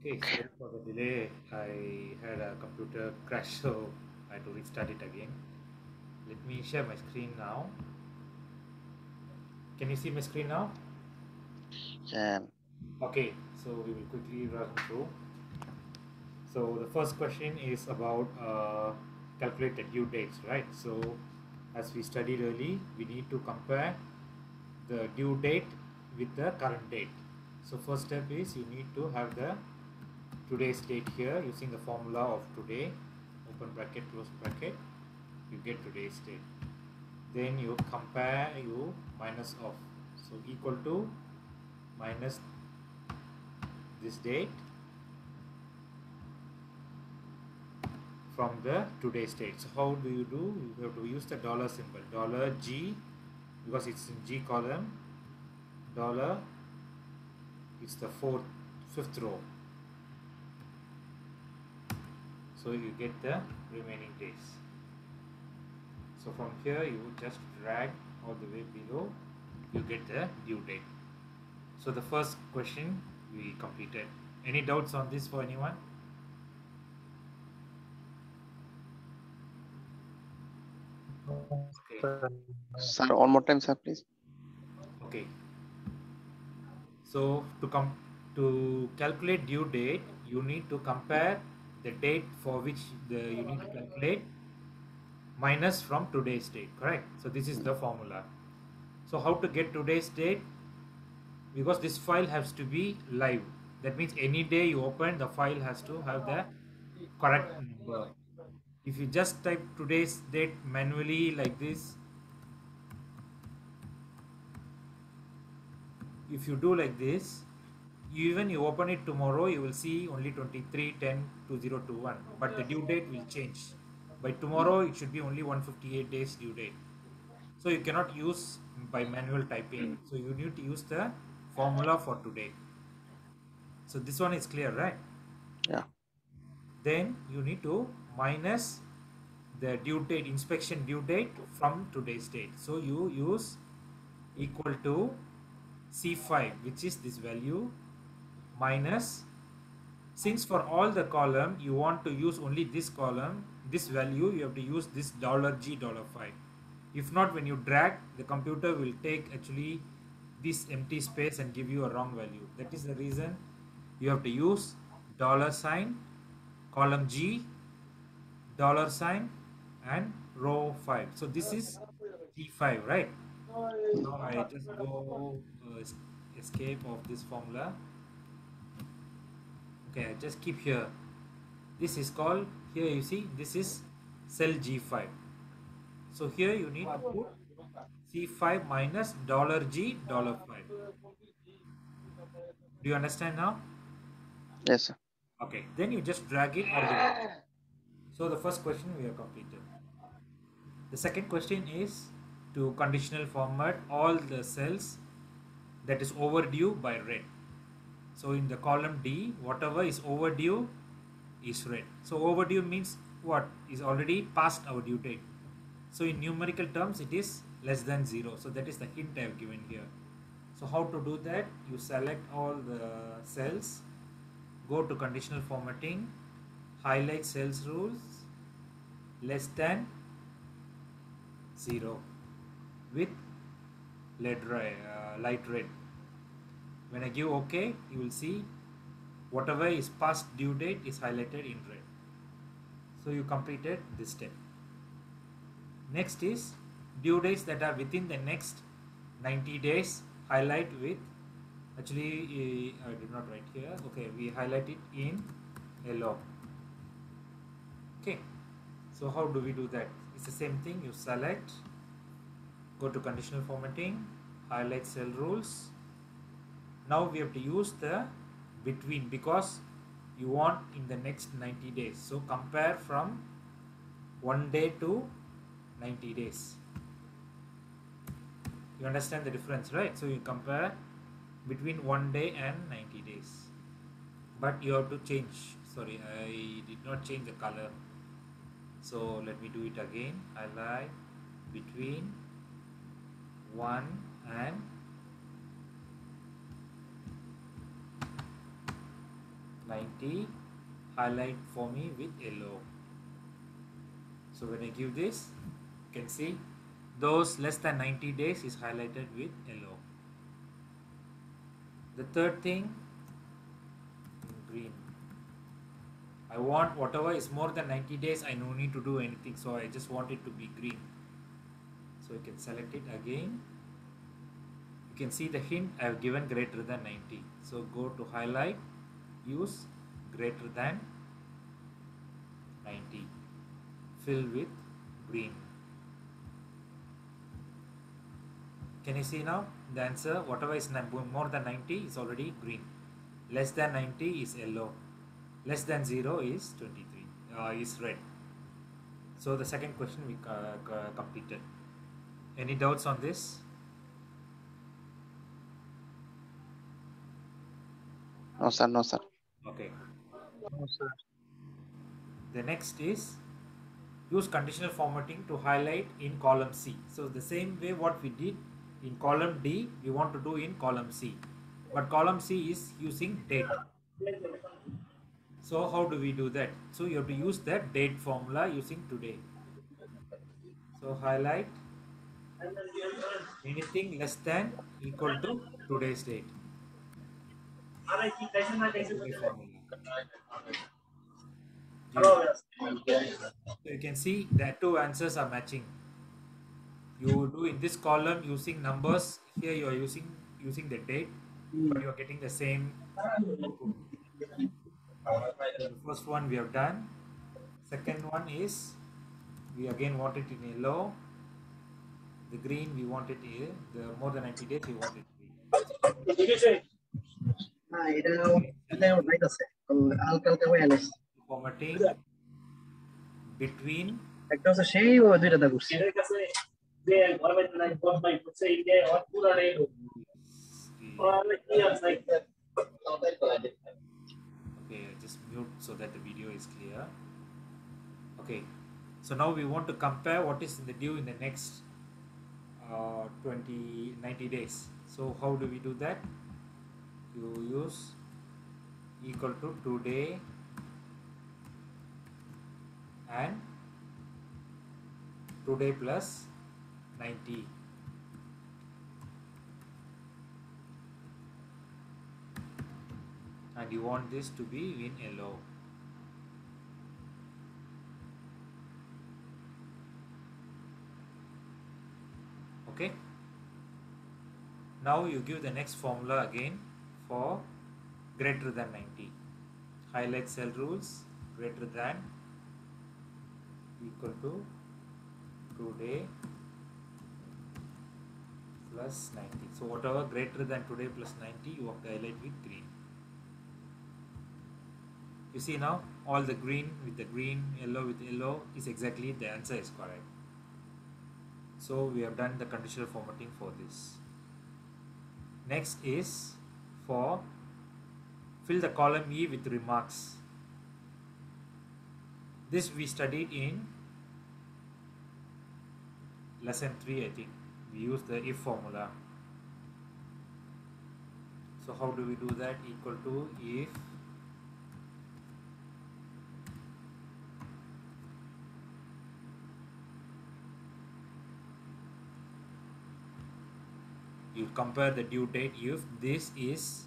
Okay, sorry for the delay. I had a computer crash, so I had to restart it again. Let me share my screen now. Can you see my screen now? Can. Okay, so we will quickly run through. So the first question is about calculate the due dates, right? So as we studied early, we need to compare the due date with the current date. So first step is you need to have the today's date here using the formula of today, open bracket, close bracket, you get today's date. Then you compare, you minus off. So equal to minus this date from the today's date. So how do? You have to use the dollar symbol, dollar G, because it's in G column, dollar, it's the fifth row. So you get the remaining days. So from here you just drag all the way below, you get the due date. So the first question we completed. Any doubts on this for anyone? Okay. Sir, one more time, sir, please. Okay. So to calculate due date, you need to compare the date for which you need to calculate minus from today's date, correct? So this is the formula. So how to get today's date? Because this file has to be live. That means any day you open, the file has to have the correct number. If you just type today's date manually like this, if you do like this, even you open it tomorrow, you will see only 23/10/2021, but the due date will change. By tomorrow it should be only 158 days due date. So you cannot use by manual typing, so you need to use the formula for today. So this one is clear, right? Yeah. Then you need to minus the due date, inspection due date from today's date. So you use equal to C5, which is this value, minus, since for all the column you want to use only this column, this value, you have to use this $G $5. If not, when you drag, the computer will take actually this empty space and give you a wrong value. That is the reason you have to use dollar sign, column G, dollar sign, and row 5. So this is G5, right? Now I just go escape of this formula. Okay, I just keep here. This is called, here you see, this is cell G5. So here you need to put C5 minus $G $5. Do you understand now? Yes, sir. Okay, then you just drag it all the way. So the first question we have completed. The second question is to conditional format all the cells that is overdue by red. So in the column D, whatever is overdue is red. So overdue means what is already past our due date. So in numerical terms, it is less than 0. So that is the hint I have given here. So how to do that? You select all the cells, go to conditional formatting, highlight cells rules, less than 0 with light red. When I give OK, you will see whatever is past due date is highlighted in red. So you completed this step. Next is due dates that are within the next 90 days, highlight with, actually I did not write here, okay, we highlight it in yellow. Okay, so how do we do that? It's the same thing. You select, go to conditional formatting, highlight cell rules. Now we have to use the between, because you want in the next 90 days. So compare from 1 day to 90 days. You understand the difference, right? So you compare between 1 day and 90 days. But you have to change. Sorry, I did not change the color. So let me do it again. Highlight between 1 and 90, highlight for me with yellow. So when I give this, you can see those less than 90 days is highlighted with yellow. The third thing in green. I want whatever is more than 90 days, I no need to do anything, so I just want it to be green. So you can select it again. You can see the hint I have given greater than 90. So go to highlight, use greater than 90, fill with green. Can you see now the answer? Whatever is more than 90 is already green. Less than 90 is yellow. Less than 0 is 23, is red. So the second question we completed. Any doubts on this? No, sir. No, sir. Okay. No, sir. The next is use conditional formatting to highlight in column C. So the same way what we did in column D, we want to do in column C. But column C is using date. So how do we do that? So you have to use that date formula using today. So highlight anything less than equal to today's date. Today formula. So you can see that two answers are matching. You do in this column using numbers. Here you are using the date, but you are getting the same output. So the first one we have done. Second one is we again want it in yellow. The green we want it here. The more than 90 days we want it green. Formatting between okay, just mute so that the video is clear. Okay, so now we want to compare what is in the due in the next 90 days. So how do we do that? You use equal to today and today plus 90. And you want this to be in yellow. Okay. Now you give the next formula again for greater than 90. Highlight cell rules, greater than equal to today plus 90. So whatever greater than today plus 90, you have to highlight with green. You see now all the green with the green, yellow with yellow is exactly the answer is correct. So we have done the conditional formatting for this. Next is for fill the column E with remarks. This we studied in lesson 3, I think. We use the if formula. So how do we do that? Equal to if you compare the due date. If this is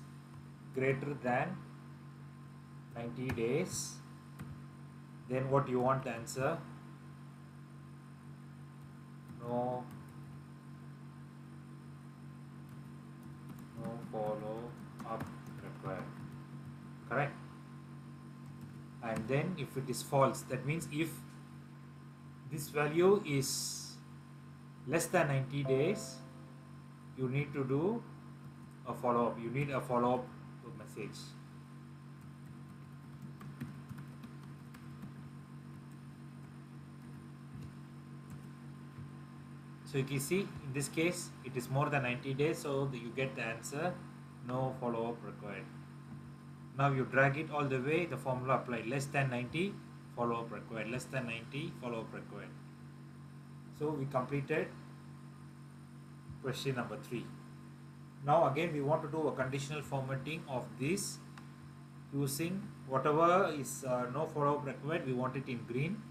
greater than 90 days, then what you want the answer? No follow up required. Correct? And then if it is false, that means if this value is less than 90 days, you need to do a follow-up. You need a follow-up message. So you can see in this case it is more than 90 days, so you get the answer no follow-up required. Now you drag it all the way, the formula applied. Less than 90, follow-up required. Less than 90, follow-up required. So we completed question number 3. Now again we want to do a conditional formatting of this using whatever is no follow-up required, we want it in green.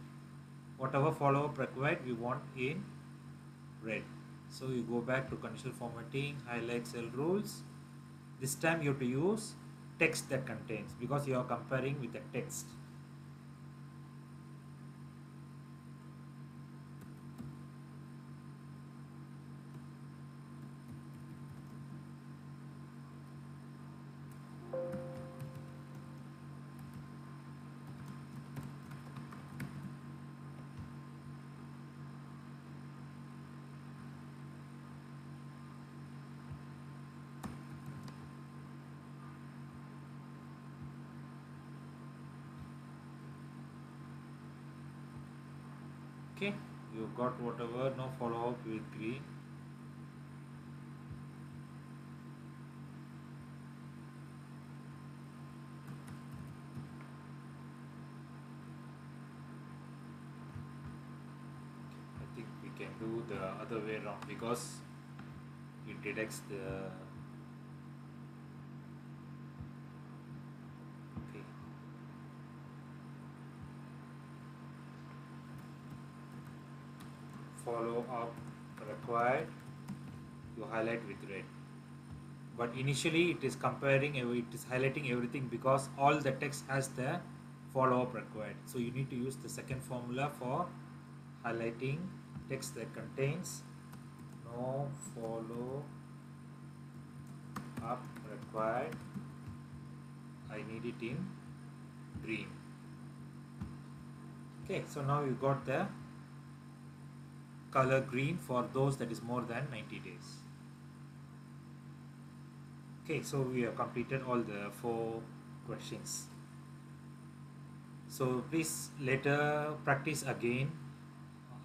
Whatever follow-up required, we want in red. So you go back to conditional formatting, highlight cell rules. This time you have to use text that contains, because you are comparing with the text. Okay, you got whatever, no follow-up with green. I think we can do the other way around, because it detects the okay. Follow up required, you highlight with red. But initially it is comparing, it is highlighting everything because all the text has the follow up required. So you need to use the second formula for highlighting text that contains no follow up required. I need it in green. Okay, so now you got the color green for those that is more than 90 days. Okay, so we have completed all the 4 questions. So please later practice again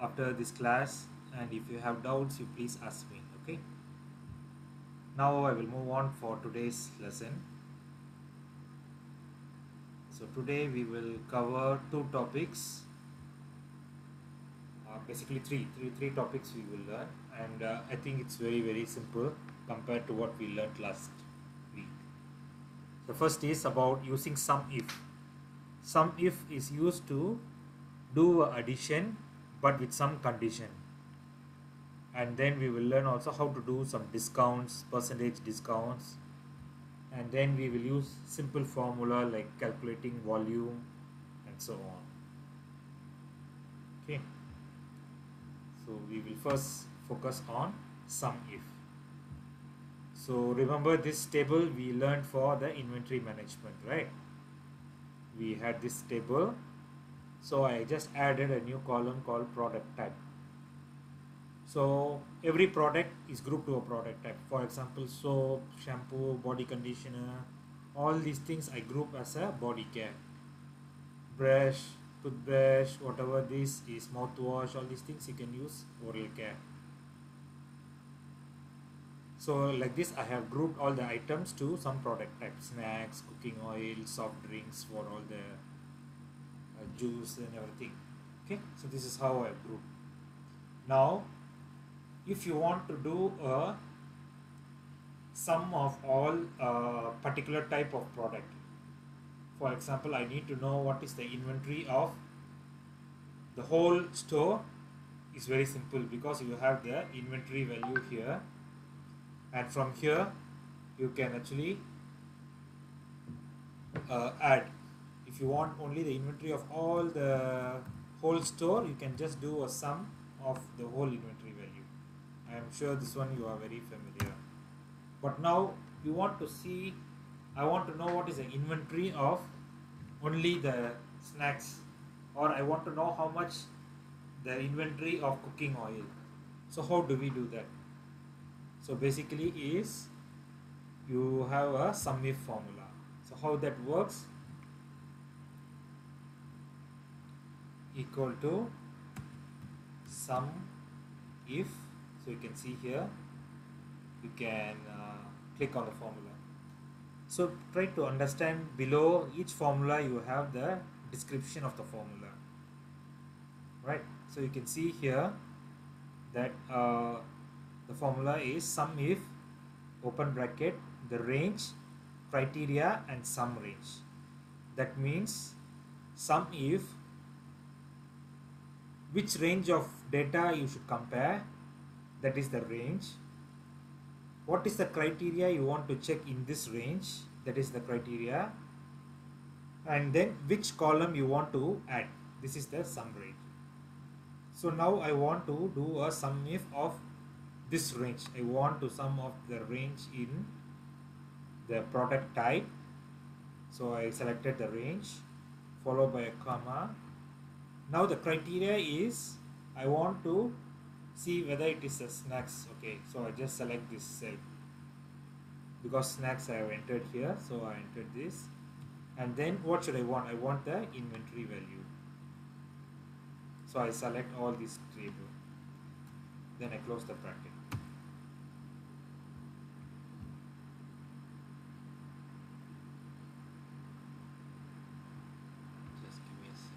after this class, and if you have doubts, you please ask me. Okay, now I will move on for today's lesson. So today we will cover 2 topics, basically three topics we will learn, and I think it's very simple compared to what we learned last week. The first is about using sum if. Sum if is used to do addition but with some condition, and then we will learn also how to do some discounts, percentage discounts, and then we will use simple formula like calculating volume and so on. Okay, so we will first focus on sum if. So remember this table we learned for the inventory management, right? We had this table, so I just added a new column called product type. So every product is grouped to a product type. For example, soap, shampoo, body conditioner, all these things I group as a body care. Brush, toothbrush, whatever this is, mouthwash, all these things you can use oral care. So like this I have grouped all the items to some product types: snacks, cooking oil, soft drinks for all the juice and everything. Okay, so this is how I have grouped. Now if you want to do a sum of all particular type of product, for example, I need to know what is the inventory of the whole store. Is very simple, because you have the inventory value here, and from here you can actually add. If you want only the inventory of all the whole store, you can just do a sum of the whole inventory value. I am sure this one you are very familiar. But now you want to see, I want to know what is the inventory of only the snacks, or I want to know how much the inventory of cooking oil. So how do we do that? So basically is you have a sum if formula. So how that works, equal to sum if. So you can see here, you can click on the formula. So try to understand, below each formula you have the description of the formula, right? So you can see here that the formula is sum if, open bracket, the range, criteria and sum range. that means sum if which range of data you should compare, that is the range. What is the criteria you want to check in this range, that is the criteria, and then which column you want to add, this is the sum range. So now I want to do a sum if of this range. I want to sum of the range in the product type. So I selected the range followed by a comma. Now the criteria is I want to see whether it is a snacks. Okay, so I just select this cell because snacks I have entered here, so I entered this. And then what should I want? I want the inventory value. So I select all this table. Then I close the bracket. Just give me a sec.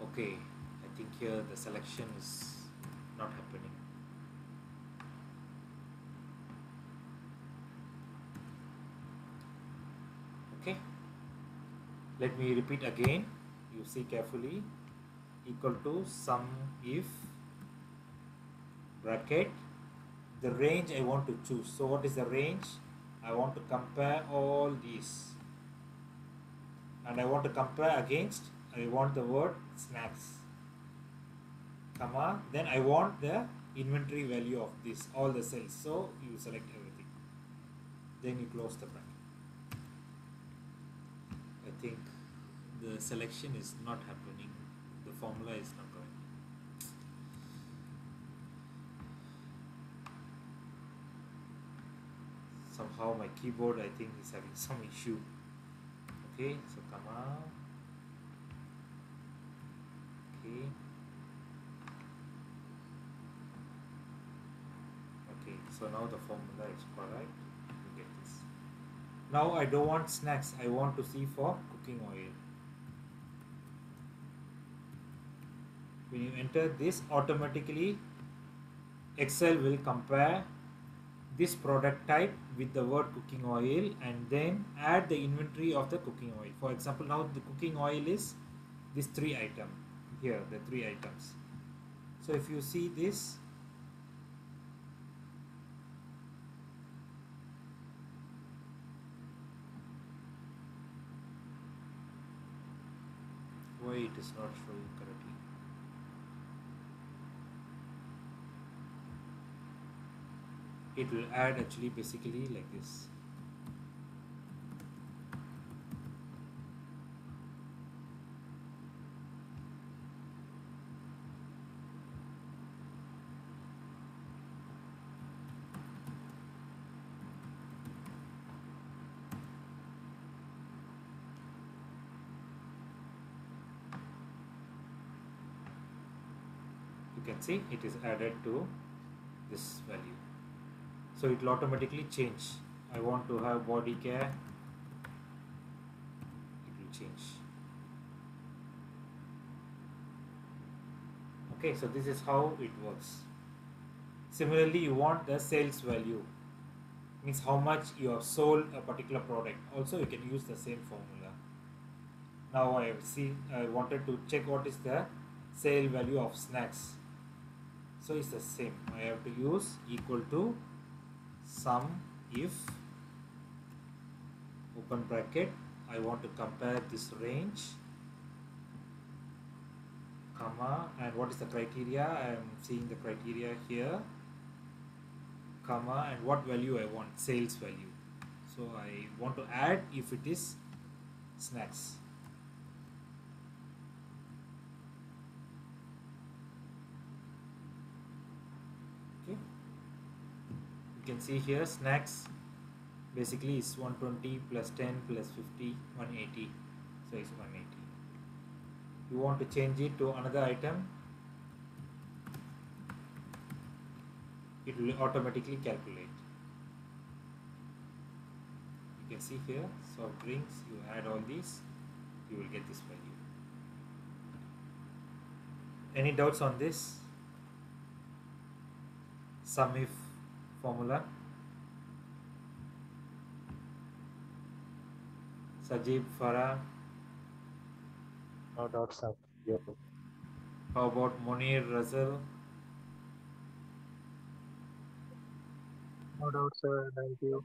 Okay, I think here the selection is not happening. Okay, let me repeat again. You see carefully. Equal to sum if bracket the range I want to choose. So what is the range? I want to compare all these, and I want to compare against, I want the word snacks, comma, then I want the inventory value of this, all the cells. So you select everything, then you close the bracket. I think the selection is not happening, the formula is not correct. Somehow my keyboard, I think, is having some issue. Okay, so comma. Okay. Okay, so now the formula is correct. You get this. Now I don't want snacks, I want to see for cooking oil. When you enter this, automatically Excel will compare this product type with the word cooking oil and then add the inventory of the cooking oil. For example, now the cooking oil is this 3 item here, the 3 items. So if you see this, why it is not showing correctly? It will add actually basically like this. You can see it is added to this value. So it will automatically change. I want to have body care, it will change. Okay, so this is how it works. Similarly, you want the sales value, means how much you have sold a particular product. Also you can use the same formula. Now I have seen, I wanted to check what is the sale value of snacks. So it's the same. I have to use equal to sum if open bracket, I want to compare this range, comma, and what is the criteria? I am seeing the criteria here, comma, and what value I want, sales value. So I want to add if it is snacks. Okay, you can see here snacks basically is 120 plus 10 plus 50, 180. So it's 180. You want to change it to another item, it will automatically calculate. You can see here soft drinks, you add all these, you will get this value. Any doubts on this? sum if formula? Sajib, Farah. No doubt, sir. Yeah. How about Munir, Russell? No doubt, sir. Thank you.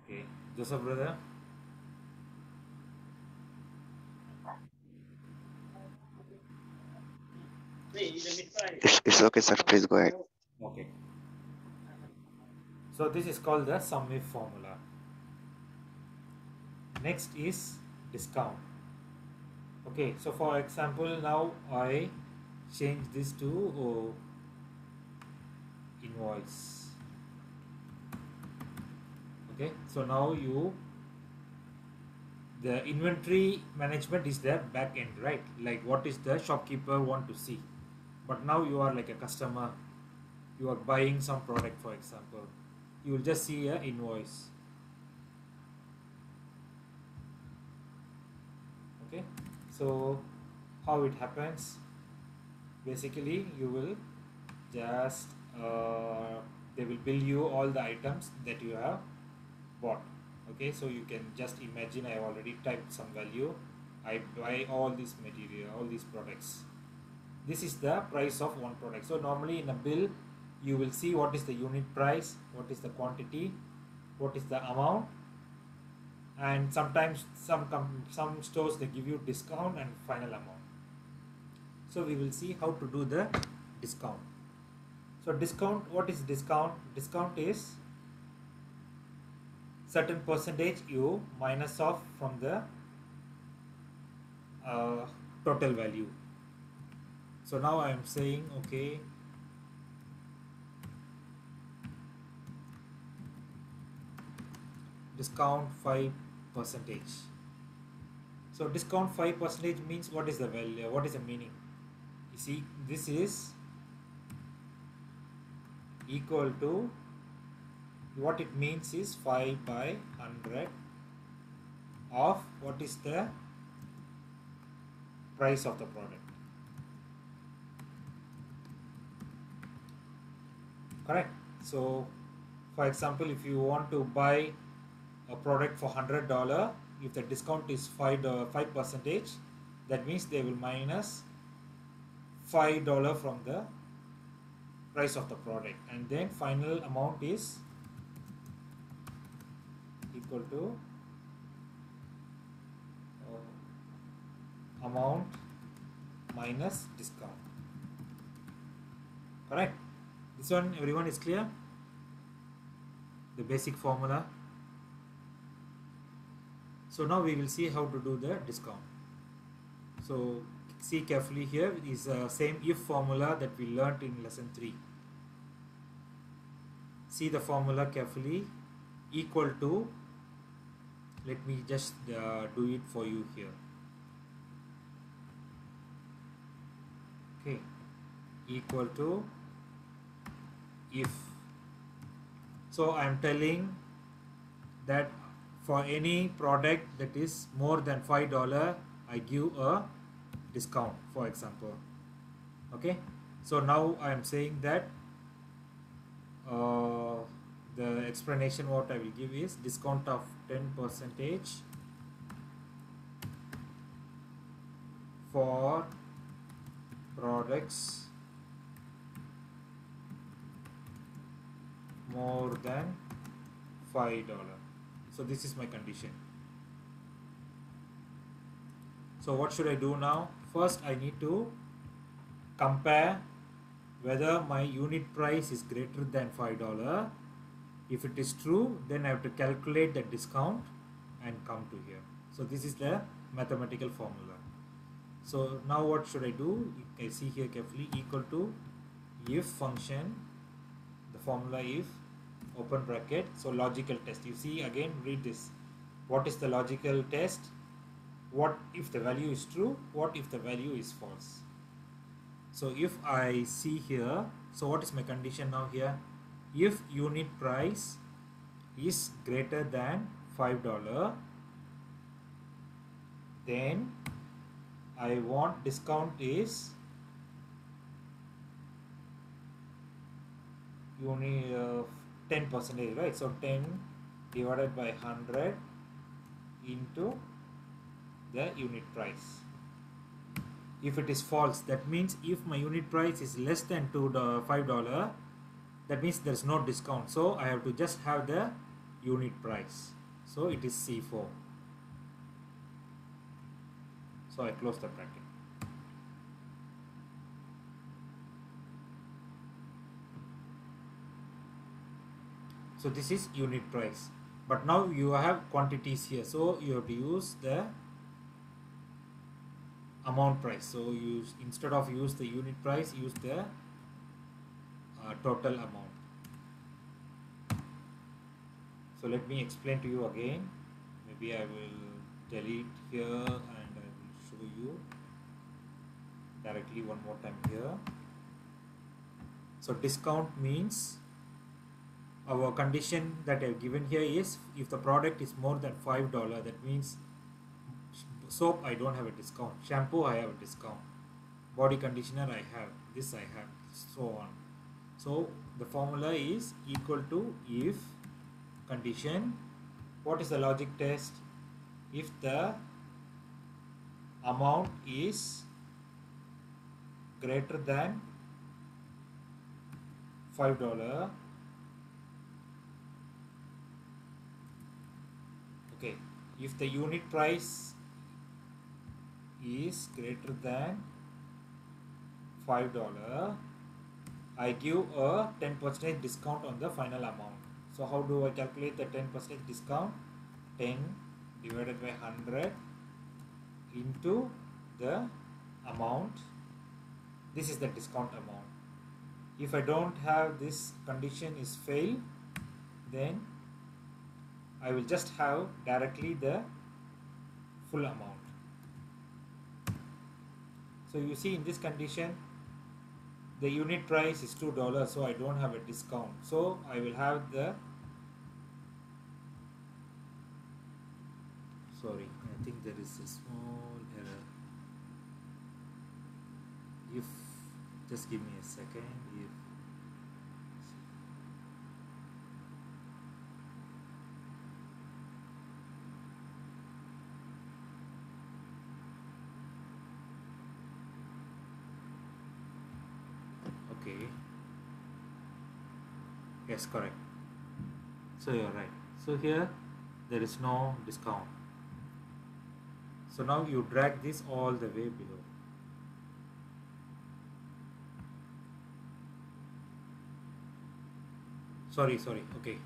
Okay. Joseph, brother? It's okay, sir. Please go ahead. Okay. So this is called the sum if formula. Next is discount. Okay, so for example, now I change this to invoice. Okay, so now the inventory management is the back end, right? Like what is the shopkeeper want to see. But now you are like a customer, you are buying some product, for example, you will just see a invoice. Okay, so how it happens, basically you will just they will bill you all the items that you have bought. Okay, so you can just imagine I have already typed some value. I buy all this material, all these products. This is the price of one product. So normally in a bill you will see what is the unit price, what is the quantity, what is the amount, and sometimes some stores they give you discount and final amount. So we will see how to do the discount. So discount, what is discount? Discount is certain percentage you minus off from the total value. So now I am saying, okay, discount 5%. So discount 5% means what is the value? What is the meaning? You see, this is equal to, what it means is 5 by 100 of what is the price of the product. Correct. So for example, if you want to buy a product for $100, if the discount is 5%, that means they will minus $5 from the price of the product, and then final amount is equal to amount minus discount. Correct. This one everyone is clear? The basic formula. So now we will see how to do the discount. So see carefully, here is the same if formula that we learnt in lesson 3. See the formula carefully. Equal to, let me just do it for you here. Okay, equal to if. So I am telling that for any product that is more than $5, I give a discount, for example. Okay, so now I am saying that the explanation what I will give is discount of 10% for products more than $5. So this is my condition. So what should I do now? First I need to compare whether my unit price is greater than $5. If it is true, then I have to calculate the discount and come to here. So this is the mathematical formula. So now what should I do? I see here carefully, equal to if function, the formula if, open bracket, so logical test. You see again, read this. What is the logical test? What if the value is true? What if the value is false? So if I see here, so what is my condition now here? If unit price is greater than $5, then I want discount is you need 10%, right? So 10 divided by 100 into the unit price. If it is false, that means if my unit price is less than $5, that means there is no discount. So I have to just have the unit price. So it is C4. So I close the bracket. So this is unit price. But now you have quantities here. So you have to use the amount price. So instead of use the unit price, use the total amount. So let me explain to you again. Maybe I will delete here and I will show you directly one more time here. So discount means our condition that I have given here is if the product is more than $5, that means soap I don't have a discount, shampoo I have a discount, body conditioner I have, this I have, so on. So the formula is equal to if condition. What is the logic test? If the amount is greater than $5, okay, if the unit price is greater than $5, I give a 10% discount on the final amount. So how do I calculate the 10% discount? 10 divided by 100 into the amount. This is the discount amount. If I don't have this condition is fail, then I will just have directly the full amount. So you see in this condition the unit price is $2, so I don't have a discount. So I will have the, sorry, I think there is a small error. If, just give me a second. If okay, yes, correct. So you're right. So here there is no discount. So now you drag this all the way below. Sorry, okay.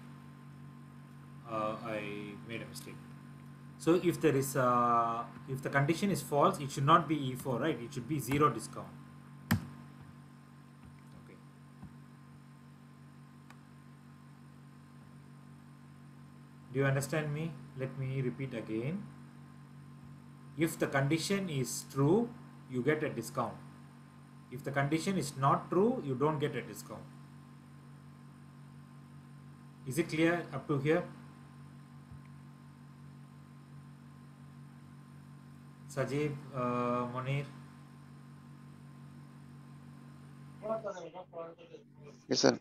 I made a mistake. So if there is if the condition is false, it should not be E4, right? It should be 0 discount. Okay. Do you understand me? Let me repeat again. If the condition is true, you get a discount. If the condition is not true, you don't get a discount. Is it clear up to here? Sajib, Monir? Yes, sir.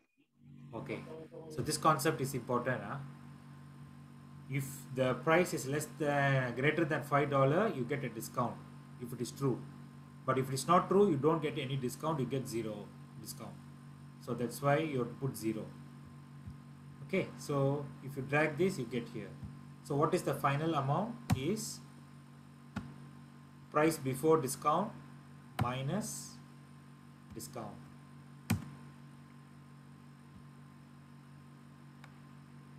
Okay. So this concept is important. Huh? If the price is greater than $5, you get a discount if it is true. But if it is not true, you don't get any discount, you get 0 discount. So that's why you have to put 0. Okay, so if you drag this, you get here. So what is the final amount is price before discount minus discount.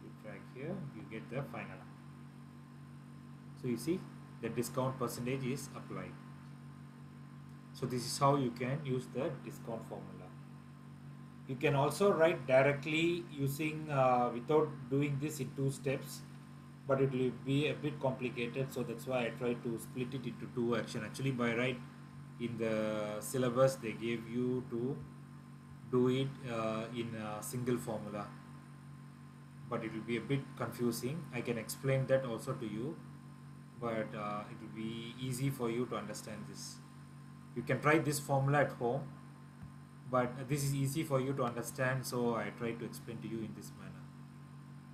You drag here, you get the final amount. So you see the discount percentage is applied. So this is how you can use the discount formula. You can also write directly using without doing this in 2 steps, but it will be a bit complicated. So that's why I try to split it into 2 actions. Actually, by right in the syllabus they gave you to do it in a single formula, but it will be a bit confusing. I can explain that also to you, but it will be easy for you to understand this. You can try this formula at home. but this is easy for you to understand, so I try to explain to you in this manner.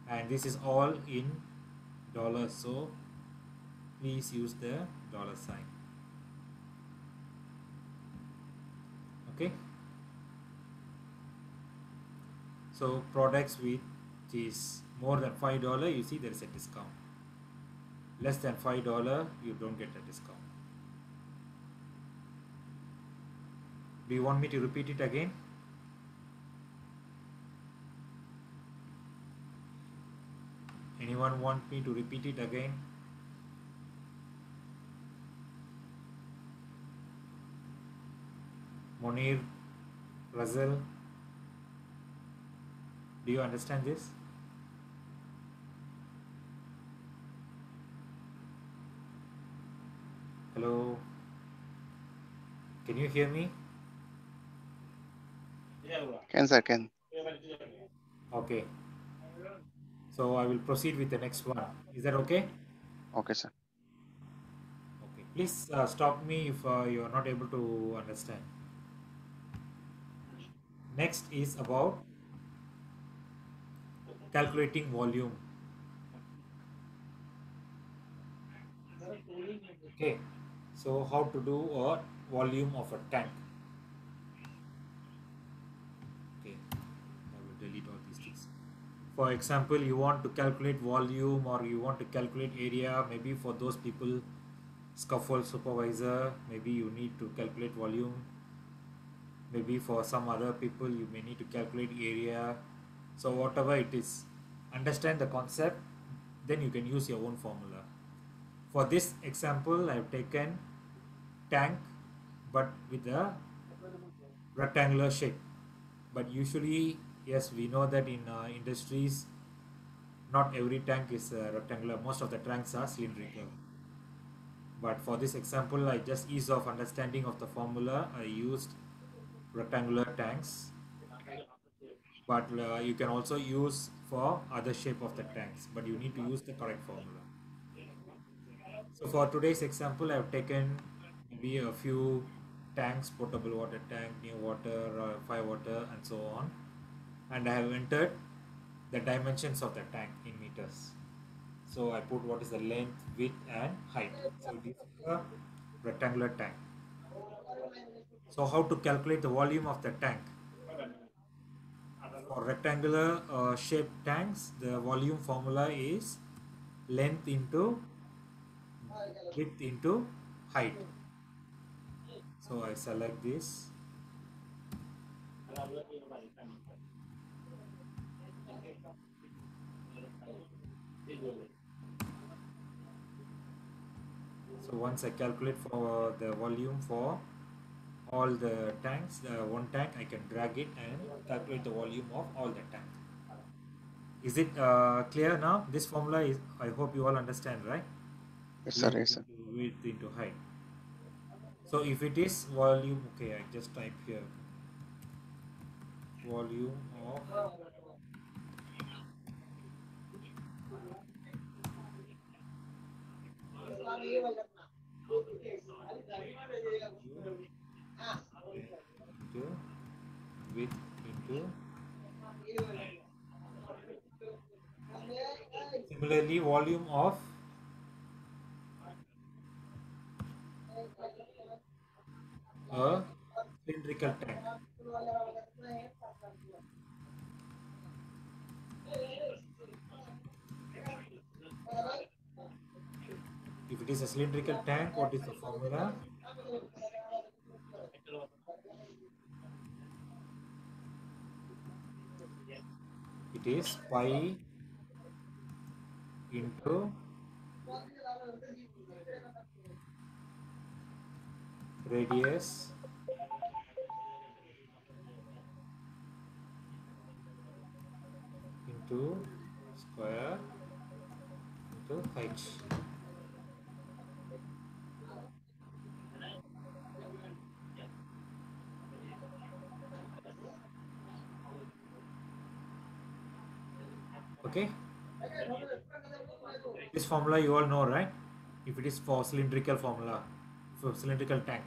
And this is all in dollars, so please use the dollar sign. Okay, so products which is more than $5, you see there is a discount. Less than $5, you don't get a discount. Do you want me to repeat it again? Anyone want me to repeat it again? Monir, Razal, do you understand this? Hello, can you hear me? Can, sir, can. Okay, so I will proceed with the next one. Is that okay? Okay, sir. Okay, please stop me if you are not able to understand. Next is about calculating volume. Okay, so how to do a volume of a tank? Okay, I will delete all these things. For example, you want to calculate volume or you want to calculate area, maybe for those people, scaffold supervisor, maybe you need to calculate volume. Maybe for some other people, you may need to calculate area. So whatever it is, understand the concept, then you can use your own formula. For this example, I have taken tank, but with a rectangular shape. But usually, yes, we know that in industries, not every tank is rectangular. Most of the tanks are cylindrical. But for this example, I just ease of understanding of the formula, I used rectangular tanks. But you can also use for other shape of the tanks, but you need to use the correct formula. So for today's example, I've taken maybe a few tanks, potable water tank, new water, fire water, and so on. And I have entered the dimensions of the tank in meters. So I put what is the length, width, and height. So this is a rectangular tank. So how to calculate the volume of the tank? For rectangular shaped tanks, the volume formula is length into width into height. So I select this. So once I calculate for the volume for all the tanks, one tank, I can drag it and calculate the volume of all the tank. Is it clear now? This formula is, I hope you all understand, right? Yes, sir. Length Yes, sir. into width into height. So if it is volume, okay, I just type here volume of into width into. Similarly, volume of a cylindrical tank. If it is a cylindrical tank, what is the formula? It is pi into radius into square into height. Okay, this formula you all know, right? If it is for cylindrical formula, for cylindrical tank.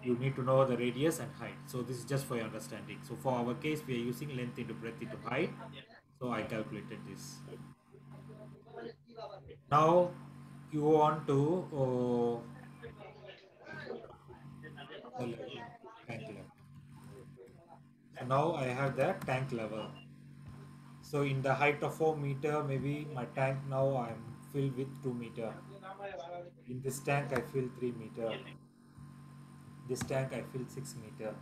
you need to know the radius and height. So this is just for your understanding. So for our case, we are using length into breadth into height. So I calculated this. Now you want to the level, tank level. So now I have the tank level. So in the height of 4 meter, maybe my tank now I'm filled with 2 meter. In this tank I fill 3 meter. This tank I fill 6 meter.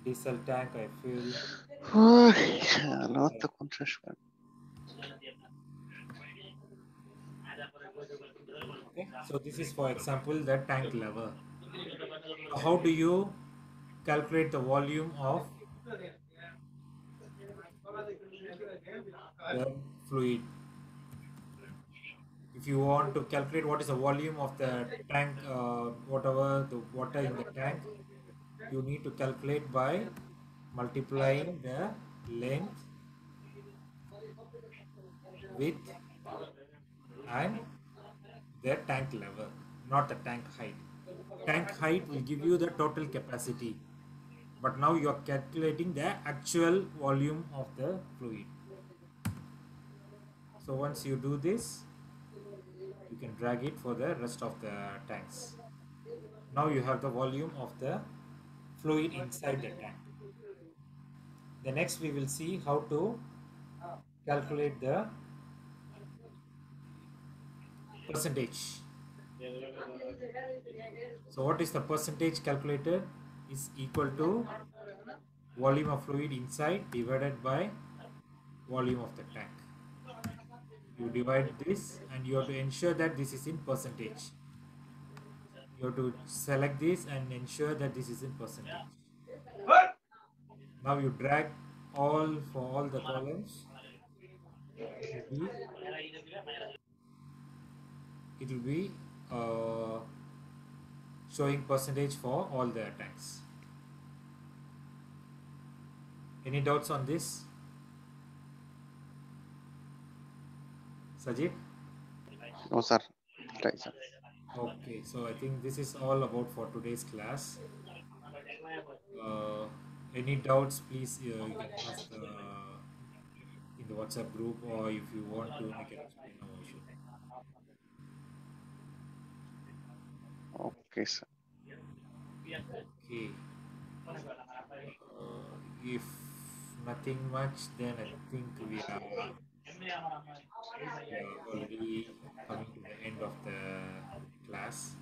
Diesel tank I fill. Not the contraction. Okay. So this is for example the tank level. So how do you calculate the volume of the fluid? If you want to calculate what is the volume of the tank, whatever the water in the tank, you need to calculate by multiplying the length, width, and the tank level, not the tank height. Tank height will give you the total capacity, but now you are calculating the actual volume of the fluid. So once you do this, you can drag it for the rest of the tanks. Now you have the volume of the fluid inside the tank. The next we will see how to calculate the percentage. So what is the percentage calculated? Is equal to volume of fluid inside divided by volume of the tank. You divide this and you have to ensure that this is in percentage. You have to select this and ensure that this is in percentage. Now you drag all for all the columns. It will be showing percentage for all the tanks. Any doubts on this? Sajid? No, sir. Right, sir. Okay, so I think this is all about for today's class. Uh, any doubts, please you can ask in the WhatsApp group, or if you want to, I can explain how I should. Okay, sir. Okay. If nothing much, then I think we are already coming to the end of the class.